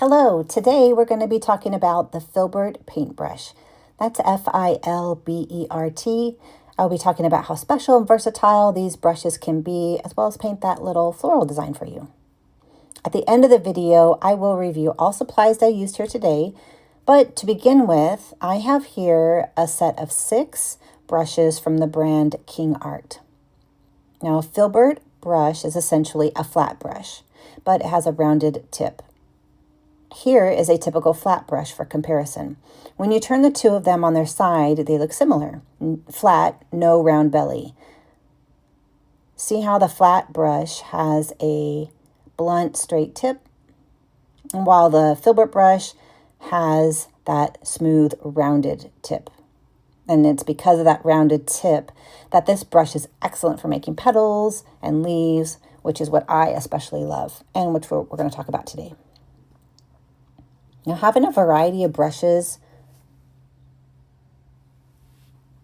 Hello, today we're going to be talking about the Filbert paintbrush. That's Filbert. I'll be talking about how special and versatile these brushes can be, as well as paint that little floral design for you. At the end of the video, I will review all supplies that I used here today, but to begin with, I have here a set of 6 brushes from the brand Kingart. Now, a Filbert brush is essentially a flat brush, but it has a rounded tip. Here is a typical flat brush for comparison. When you turn the two of them on their side, they look similar. Flat, no round belly. See how the flat brush has a blunt, straight tip? And while the Filbert brush has that smooth, rounded tip. And it's because of that rounded tip that this brush is excellent for making petals and leaves, which is what I especially love, and which we're going to talk about today. Now, having a variety of brushes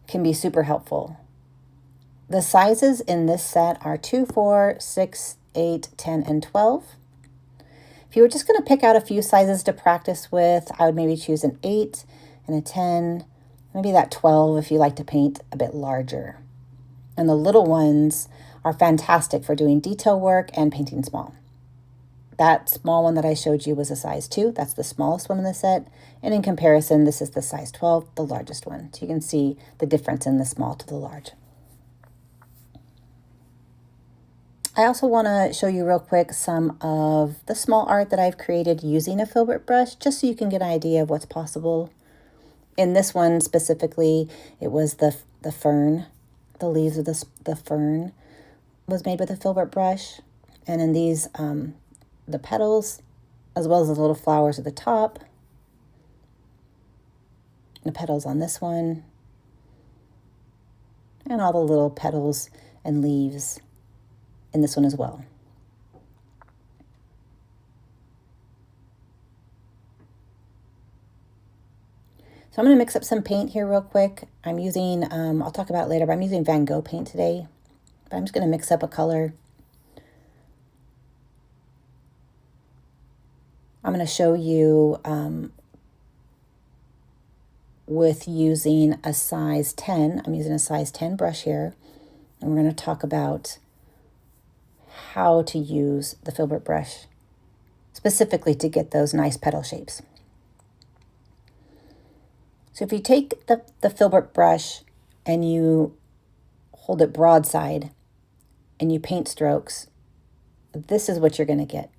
can be super helpful. The sizes in this set are 2, 4, 6, 8, 10, and 12. If you were just going to pick out a few sizes to practice with, I would maybe choose an 8 and a 10, maybe that 12 if you like to paint a bit larger. And the little ones are fantastic for doing detail work and painting small. That small one that I showed you was a size 2. That's the smallest one in the set. And in comparison, this is the size 12, the largest one. So you can see the difference in the small to the large. I also want to show you real quick some of the small art that I've created using a Filbert brush, just so you can get an idea of what's possible. In this one specifically, it was the fern. The leaves of the fern was made with a Filbert brush. And in these, the petals, as well as the little flowers at the top. The petals on this one. And all the little petals and leaves in this one as well. So I'm going to mix up some paint here real quick. I'm using, I'll talk about it later, but I'm using Van Gogh paint today. But I'm just going to mix up a color. I'm going to show you with using a size 10. I'm using a size 10 brush here. And we're going to talk about how to use the Filbert brush specifically to get those nice petal shapes. So if you take the Filbert brush and you hold it broadside and you paint strokes, this is what you're going to get.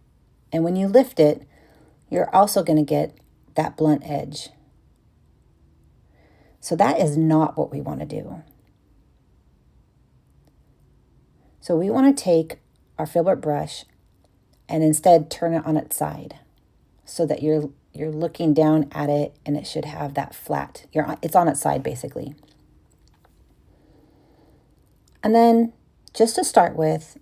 And when you lift it, you're also going to get that blunt edge. So that is not what we want to do. So we want to take our Filbert brush and instead turn it on its side so that you're looking down at it and it should have that flat. It's on its side basically. And then just to start with,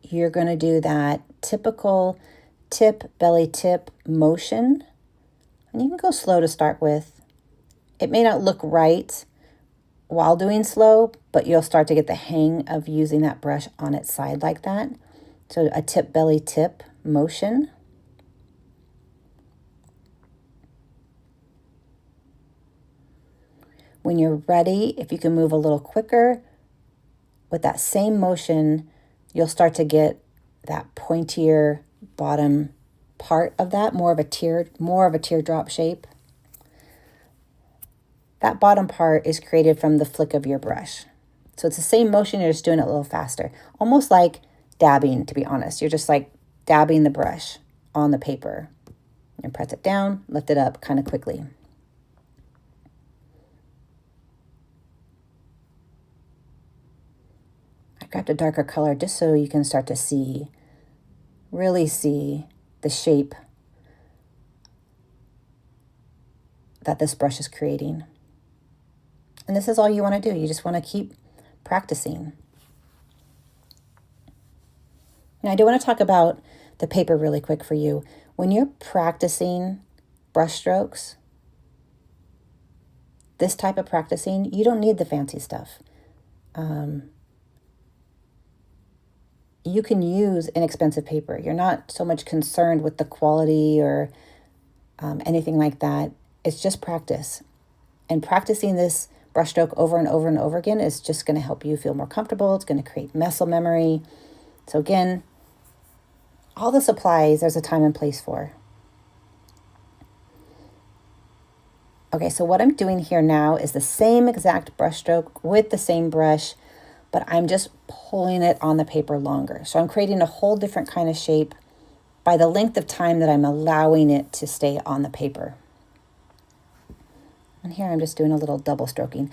you're going to do that typical tip, belly tip motion. And you can go slow to start with. It may not look right while doing slow, but you'll start to get the hang of using that brush on its side like that. So a tip, belly tip motion. When you're ready, if you can move a little quicker, with that same motion, you'll start to get that pointier bottom part of that, more of a teardrop shape. That bottom part is created from the flick of your brush. So it's the same motion, you're just doing it a little faster. Almost like dabbing, to be honest. You're just like dabbing the brush on the paper. And press it down, lift it up kind of quickly. I grabbed a darker color just so you can start to see, really see the shape that this brush is creating. And this is all you want to do. You just want to keep practicing. Now, I do want to talk about the paper really quick for you. When you're practicing brush strokes, this type of practicing, you don't need the fancy stuff. you can use inexpensive paper. You're not so much concerned with the quality or anything like that. It's just practice. And practicing this brushstroke over and over and over again is just going to help you feel more comfortable. It's going to create muscle memory. So again, all the supplies, there's a time and place for. Okay, so what I'm doing here now is the same exact brushstroke with the same brush, but I'm just pulling it on the paper longer. So I'm creating a whole different kind of shape by the length of time that I'm allowing it to stay on the paper. And here I'm just doing a little double stroking.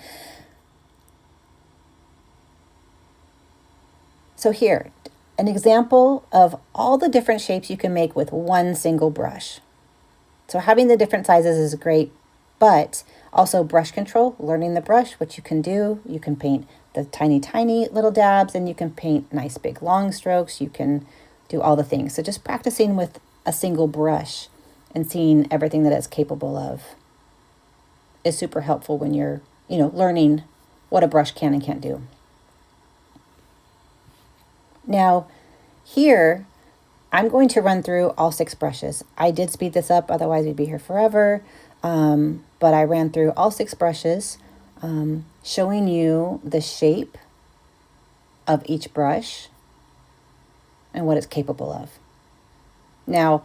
So here, an example of all the different shapes you can make with one single brush. So having the different sizes is great, but also brush control, learning the brush, what you can do. You can paint the tiny, tiny little dabs, and you can paint nice big long strokes. You can do all the things. So just practicing with a single brush and seeing everything that it's capable of is super helpful when you're, learning what a brush can and can't do. Now, here, I'm going to run through all 6 brushes. I did speed this up, otherwise we'd be here forever. But I ran through all 6 brushes, showing you the shape of each brush and what it's capable of. Now,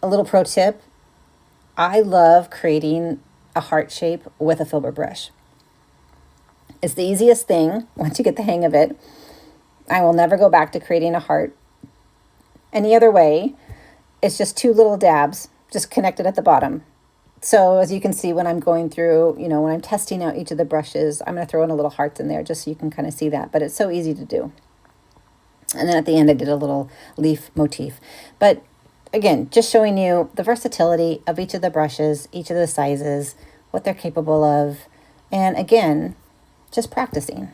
a little pro tip, I love creating a heart shape with a Filbert brush. It's the easiest thing once you get the hang of it. I will never go back to creating a heart any other way. It's just 2 little dabs just connected at the bottom. So as you can see, when I'm going through, when I'm testing out each of the brushes, I'm going to throw in a little hearts in there just so you can kind of see that. But it's so easy to do. And then at the end, I did a little leaf motif. But again, just showing you the versatility of each of the brushes, each of the sizes, what they're capable of. And again, just practicing.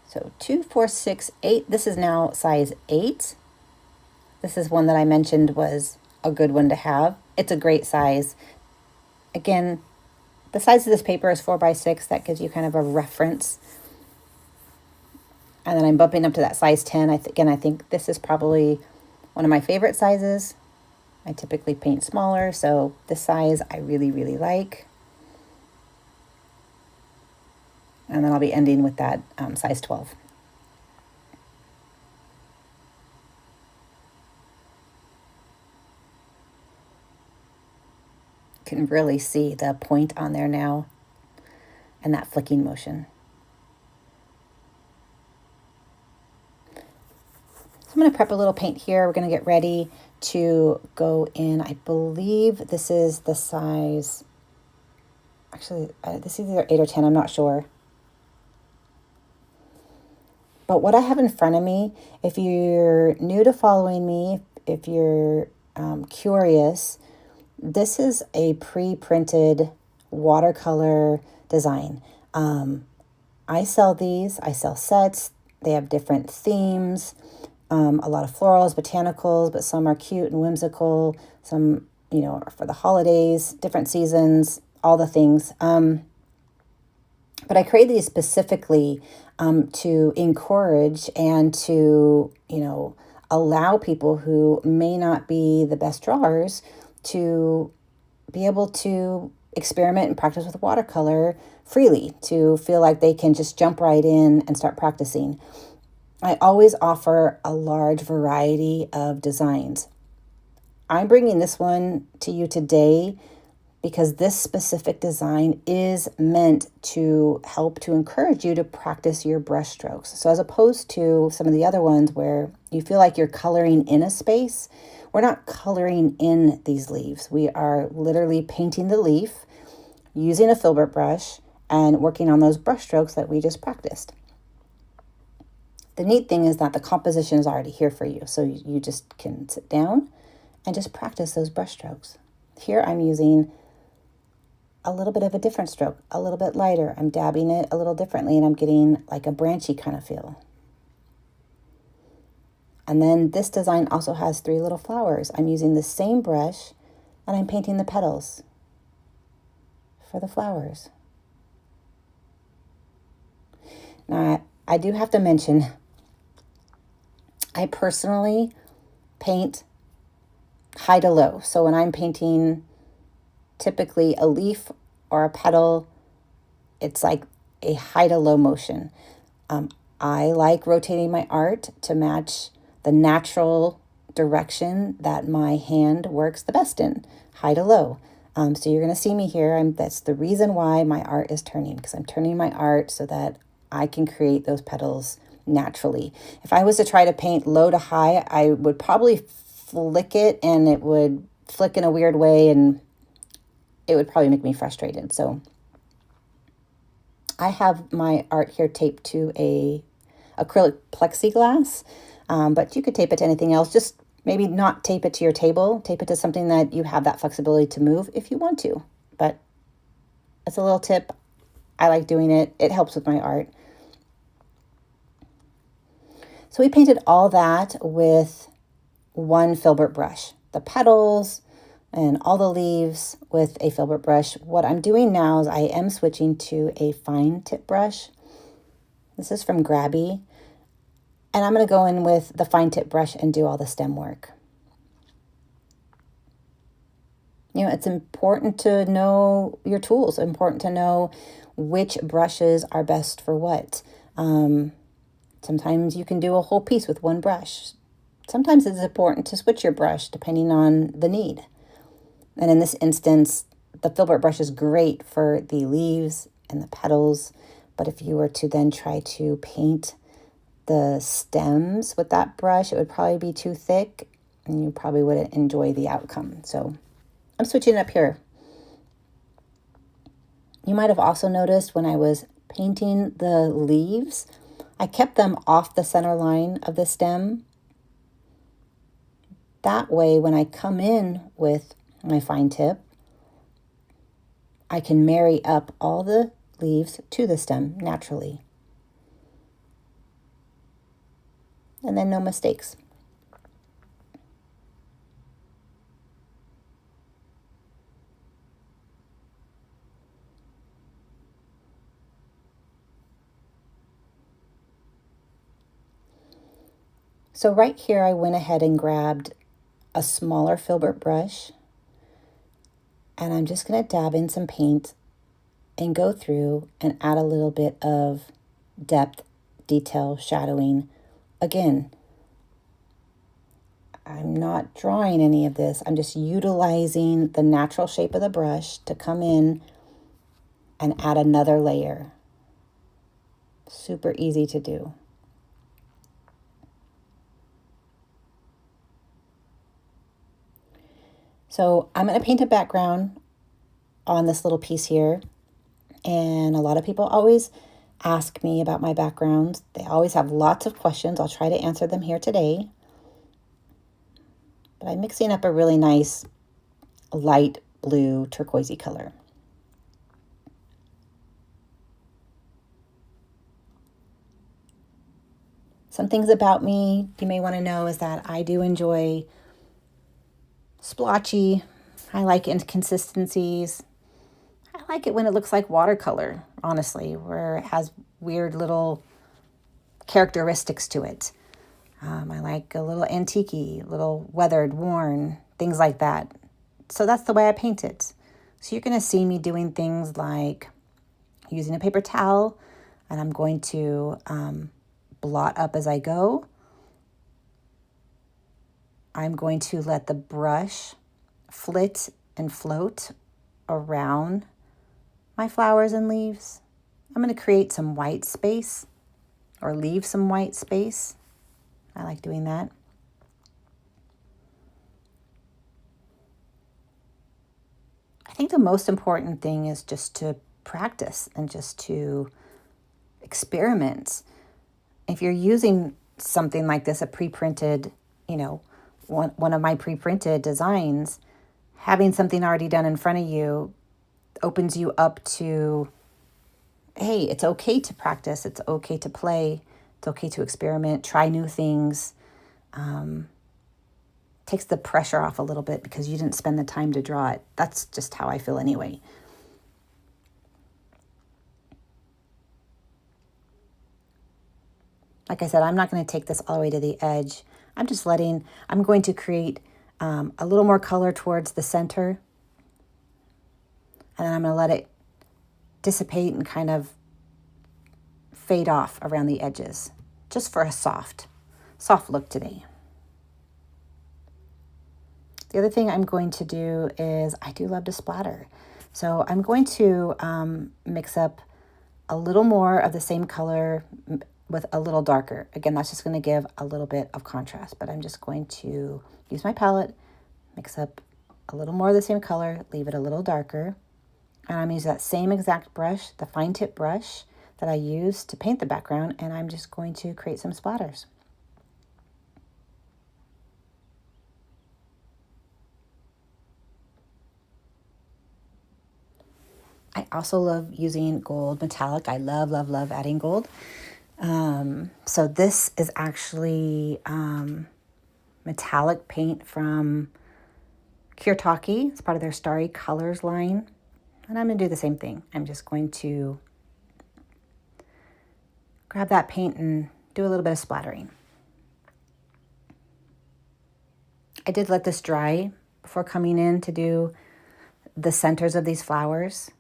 So 2, 4, 6, 8. This is now size 8. This is one that I mentioned was a good one to have. It's a great size. Again, the size of this paper is 4 by 6. That gives you kind of a reference. And then I'm bumping up to that size 10. I think this is probably one of my favorite sizes. I typically paint smaller, so this size I really, really like. And then I'll be ending with that size 12. You can really see the point on there now and that flicking motion. So I'm going to prep a little paint here. We're going to get ready to go in. I believe this is the size, actually, this is either 8 or 10, I'm not sure. But what I have in front of me, if you're new to following me, if you're curious, this is a pre-printed watercolor design. I sell these. I sell sets. They have different themes, a lot of florals, botanicals, but some are cute and whimsical. Some, are for the holidays, different seasons, all the things. But I created these specifically to encourage and to, allow people who may not be the best drawers to be able to experiment and practice with watercolor freely, to feel like they can just jump right in and start practicing. I always offer a large variety of designs. I'm bringing this one to you today because this specific design is meant to help to encourage you to practice your brush strokes. So as opposed to some of the other ones where you feel like you're coloring in a space, we're not coloring in these leaves. We are literally painting the leaf using a Filbert brush and working on those brush strokes that we just practiced. The neat thing is that the composition is already here for you. So you just can sit down and just practice those brush strokes. Here I'm using a little bit of a different stroke, a little bit lighter. I'm dabbing it a little differently and I'm getting like a branchy kind of feel. And then this design also has 3 little flowers. I'm using the same brush and I'm painting the petals for the flowers. Now, I do have to mention, I personally paint high to low. So when I'm painting typically a leaf or a petal, it's like a high to low motion. I like rotating my art to match the natural direction that my hand works the best in, high to low. So you're going to see me here. That's the reason why my art is turning, because I'm turning my art so that I can create those petals naturally. If I was to try to paint low to high, I would probably flick it and it would flick in a weird way and it would probably make me frustrated. So I have my art here taped to a acrylic plexiglass, but you could tape it to anything else. Just maybe not tape it to your table, tape it to something that you have that flexibility to move if you want to. But it's a little tip. I like doing it. It helps with my art. So we painted all that with one Filbert brush. The petals and all the leaves with a Filbert brush. What I'm doing now is I am switching to a fine tip brush. This is from Grabie. And I'm going to go in with the fine tip brush and do all the stem work. You know, it's important to know your tools, important to know which brushes are best for what. Sometimes you can do a whole piece with one brush. Sometimes it's important to switch your brush depending on the need. And in this instance, the Filbert brush is great for the leaves and the petals. But if you were to then try to paint the stems with that brush, it would probably be too thick and you probably wouldn't enjoy the outcome. So I'm switching it up here. You might have also noticed when I was painting the leaves, I kept them off the center line of the stem. That way, when I come in with my fine tip, I can marry up all the leaves to the stem naturally. And then no mistakes. So right here, I went ahead and grabbed a smaller Filbert brush, and I'm just going to dab in some paint and go through and add a little bit of depth, detail, shadowing. Again, I'm not drawing any of this. I'm just utilizing the natural shape of the brush to come in and add another layer. Super easy to do. So I'm going to paint a background on this little piece here. And a lot of people always ask me about my backgrounds. They always have lots of questions. I'll try to answer them here today. But I'm mixing up a really nice light blue turquoisey color. Some things about me you may want to know is that I do enjoy splotchy. I like inconsistencies. I like it when it looks like watercolor, honestly, where it has weird little characteristics to it. I like a little antique-y, little weathered, worn, things like that. So that's the way I paint it. So you're going to see me doing things like using a paper towel, and I'm going to blot up as I go. I'm going to let the brush flit and float around my flowers and leaves. I'm going to create some white space or leave some white space. I like doing that. I think the most important thing is just to practice and just to experiment. If you're using something like this, a pre-printed, one of my pre-printed designs, having something already done in front of you opens you up to, hey, it's okay to practice, it's okay to play, it's okay to experiment, try new things. Takes the pressure off a little bit because you didn't spend the time to draw it. That's just how I feel anyway. Like I said, I'm not going to take this all the way to the edge. I'm going to create a little more color towards the center. And then I'm going to let it dissipate and kind of fade off around the edges, just for a soft look today. The other thing I'm going to do is, I do love to splatter. So I'm going to mix up a little more of the same color with a little darker. Again, that's just going to give a little bit of contrast, but I'm just going to use my palette, mix up a little more of the same color, leave it a little darker. And I'm using that same exact brush, the fine tip brush that I used to paint the background, and I'm just going to create some splatters. I also love using gold metallic. I love, love, love adding gold. So this is actually metallic paint from Kuretake. It's part of their Starry Colors line. And I'm going to do the same thing. I'm just going to grab that paint and do a little bit of splattering. I did let this dry before coming in to do the centers of these flowers.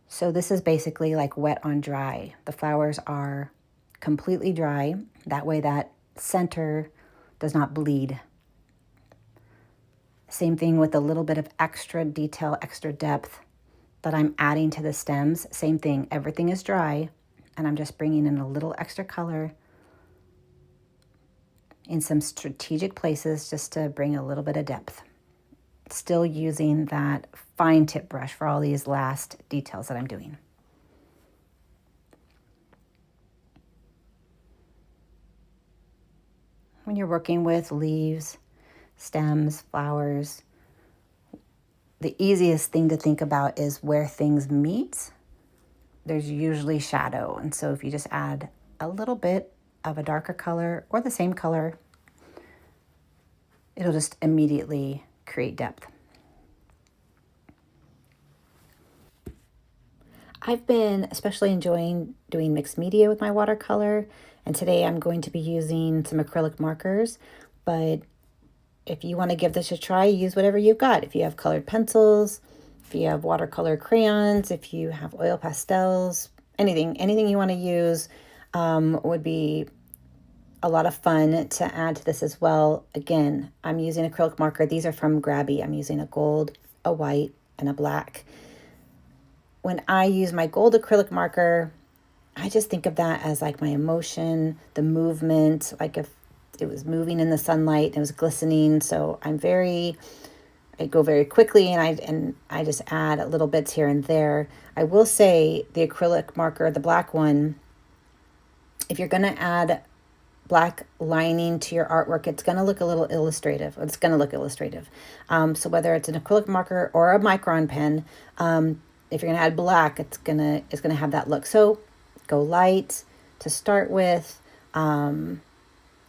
So this is basically like wet on dry. The flowers are completely dry. That way that center does not bleed. Same thing with a little bit of extra detail, extra depth that I'm adding to the stems. Same thing, everything is dry, and I'm just bringing in a little extra color in some strategic places just to bring a little bit of depth. Still using that fine tip brush for all these last details that I'm doing. When you're working with leaves, stems, flowers, the easiest thing to think about is where things meet. There's usually shadow. And so if you just add a little bit of a darker color or the same color, it'll just immediately create depth. I've been especially enjoying doing mixed media with my watercolor, and today I'm going to be using some acrylic markers, but if you want to give this a try, use whatever you've got. If you have colored pencils, if you have watercolor crayons, if you have oil pastels, anything you want to use would be a lot of fun to add to this as well. Again, I'm using acrylic marker. These are from Grabie. I'm using a gold, a white, and a black. When I use my gold acrylic marker, I just think of that as like my emotion, the movement, like if it was moving in the sunlight and it was glistening. So I go very quickly, and I just add little bits here and there. I will say the acrylic marker, the black one, if you're going to add black lining to your artwork, it's going to look a little illustrative. It's going to look illustrative. So whether it's an acrylic marker or a micron pen, if you're going to add black, it's going to have that look. So go light to start with.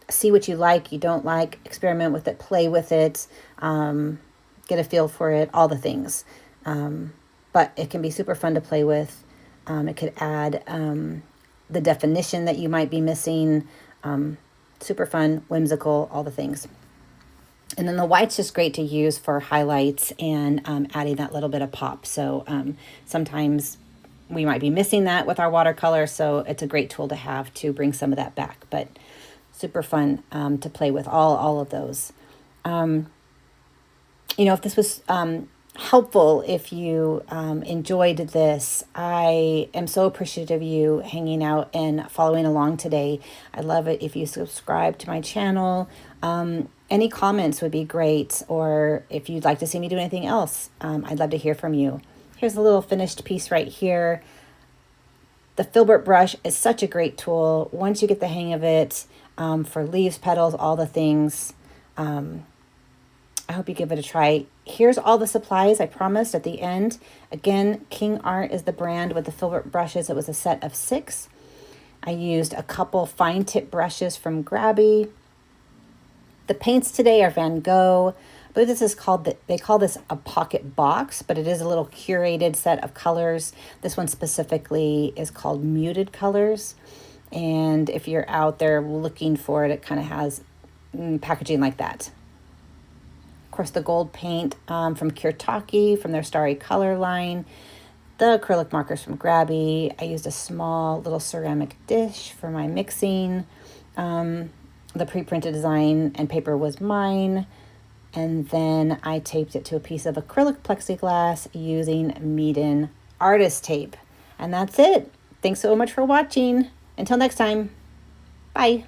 See what you like, you don't like, experiment with it, play with it, get a feel for it, all the things. But it can be super fun to play with. It could add the definition that you might be missing. Super fun, whimsical, all the things. And then the white's just great to use for highlights and adding that little bit of pop. So sometimes we might be missing that with our watercolor, so it's a great tool to have to bring some of that back. But super fun to play with all of those. If this was helpful, if you enjoyed this, I am so appreciative of you hanging out and following along today. I'd love it if you subscribe to my channel. Any comments would be great, or if you'd like to see me do anything else, I'd love to hear from you. Here's a little finished piece right here. The Filbert brush is such a great tool once you get the hang of it, for leaves, petals, all the things. I hope you give it a try. Here's all the supplies I promised at the end. Again, Kingart is the brand with the Filbert brushes. It was a set of 6. I used a couple fine tip brushes from Grabie. The paints today are Van Gogh, believe this is called, they call this a pocket box, but it is a little curated set of colors. This one specifically is called Muted Colors. And if you're out there looking for it, it kind of has packaging like that. Of course, the gold paint from Kuretake, from their Starry color line. The acrylic markers from Grabie. I used a small little ceramic dish for my mixing. The pre-printed design and paper was mine. And then I taped it to a piece of acrylic plexiglass using Meeden artist tape. And that's it. Thanks so much for watching. Until next time, bye.